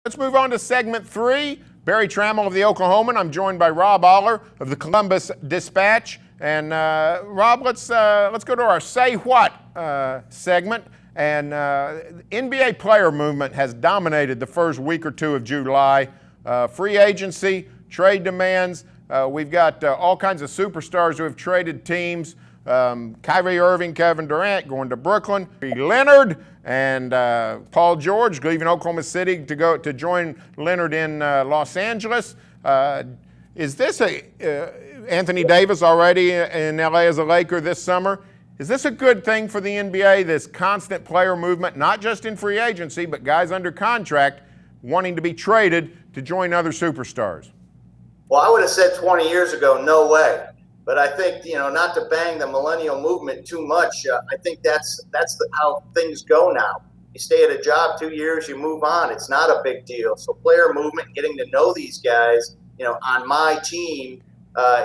Let's move on to segment 3. Barry Trammell of the Oklahoman. I'm joined by Rob Aller of the Columbus Dispatch. And Rob, let's go to our Say What segment. And NBA player movement has dominated the first week or two of July. Free agency, trade demands. We've got all kinds of superstars who have traded teams. Kyrie Irving, Kevin Durant going to Brooklyn. Leonard and Paul George leaving Oklahoma City to join Leonard in Los Angeles. Is this Anthony Davis already in LA as a Laker this summer? Is this a good thing for the NBA, this constant player movement, not just in free agency, but guys under contract wanting to be traded to join other superstars? Well, I would have said 20 years ago, no way. But I think, not to bang the millennial movement too much, I think that's how things go now. You stay at a job 2 years, you move on. It's not a big deal. So player movement, getting to know these guys, on my team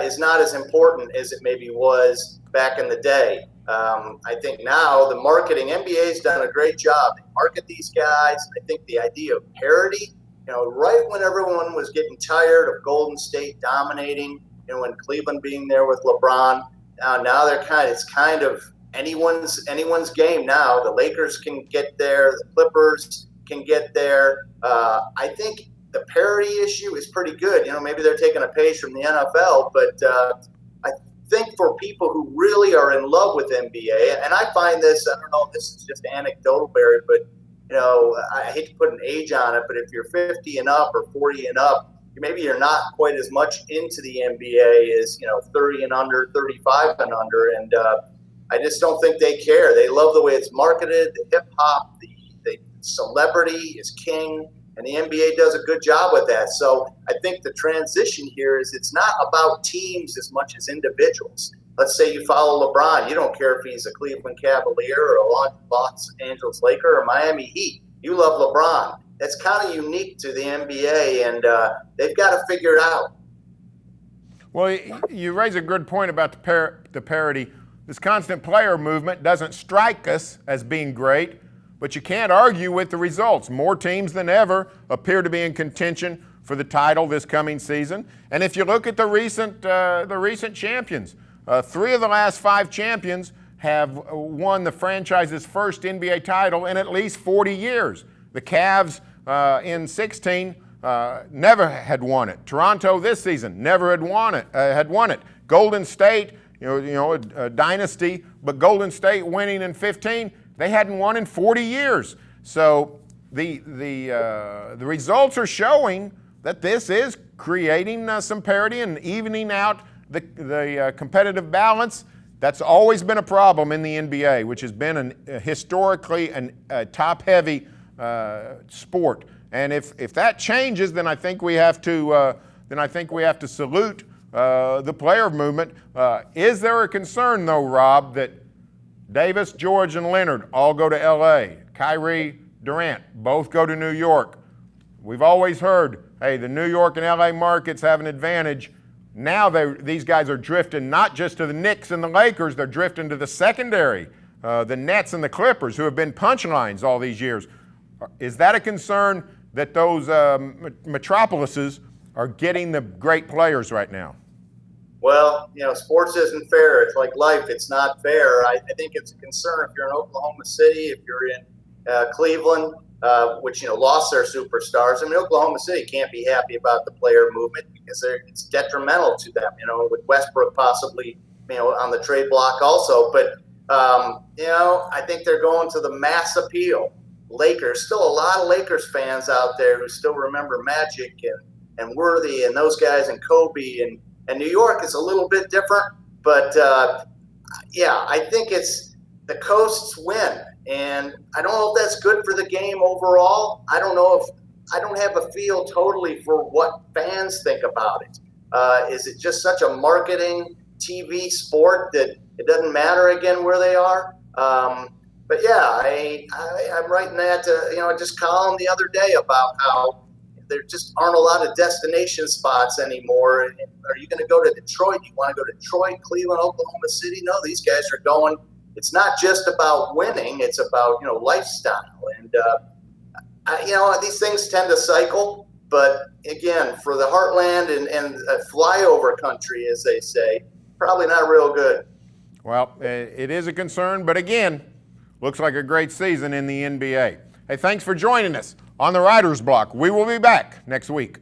is not as important as it maybe was back in the day. I think now the marketing, NBA's done a great job. They market these guys. I think the idea of parity, right when everyone was getting tired of Golden State dominating, when Cleveland being there with LeBron, now it's kind of anyone's game now. The Lakers can get there, the Clippers can get there. I think the parity issue is pretty good. Maybe they're taking a page from the NFL, but I think for people who really are in love with NBA, and I find this, I don't know if this is just anecdotal, Barry, but I hate to put an age on it, but if you're 50 and up or 40 and up, maybe you're not quite as much into the NBA as 30 and under, 35 and under, and I just don't think they care. They love the way it's marketed. The hip hop, the celebrity is king, and the NBA does a good job with that. So I think the transition here is it's not about teams as much as individuals. Let's say you follow LeBron. You don't care if he's a Cleveland Cavalier or a Los Angeles Laker or Miami Heat. You love LeBron. That's kind of unique to the NBA, and they've got to figure it out. Well, you raise a good point about the parity. This constant player movement doesn't strike us as being great, but you can't argue with the results. More teams than ever appear to be in contention for the title this coming season. And if you look at the recent champions, 3 of the last 5 champions have won the franchise's first NBA title in at least 40 years. The Cavs in 16 never had won it. Toronto this season never had won it. Golden State, a dynasty, but Golden State winning in 15, they hadn't won in 40 years. So the results are showing that this is creating some parity and evening out the competitive balance. That's always been a problem in the NBA, which has been historically a top-heavy sport. And if that changes, then I think we have to salute the player movement. Is there a concern, though, Rob, that Davis, George, and Leonard all go to L.A., Kyrie, Durant both go to New York? We've always heard, hey, the New York and L.A. markets have an advantage. Now these guys are drifting not just to the Knicks and the Lakers, they're drifting to the secondary, the Nets and the Clippers, who have been punchlines all these years. Is that a concern that those metropolises are getting the great players right now? Well, sports isn't fair. It's like life. It's not fair. I think it's a concern if you're in Oklahoma City, if you're in Cleveland, which, lost their superstars. I mean, Oklahoma City can't be happy about the player movement because it's detrimental to them, with Westbrook possibly, on the trade block also. But, I think they're going to the mass appeal. Lakers, still a lot of Lakers fans out there who still remember Magic and Worthy and those guys and Kobe and New York is a little bit different, but I think it's the coasts win, and I don't know if that's good for the game overall. I don't have a feel totally for what fans think about it. Is it just such a marketing TV sport that it doesn't matter again where they are? But I'm writing that, just column the other day about how there just aren't a lot of destination spots anymore. Are you going to go to Detroit? You want to go to Detroit, Cleveland, Oklahoma City? No, these guys are going. It's not just about winning. It's about, lifestyle. And These things tend to cycle, but again, for the heartland and a flyover country, as they say, probably not real good. Well, it is a concern, but again, looks like a great season in the NBA. Hey, thanks for joining us on the Writer's Block. We will be back next week.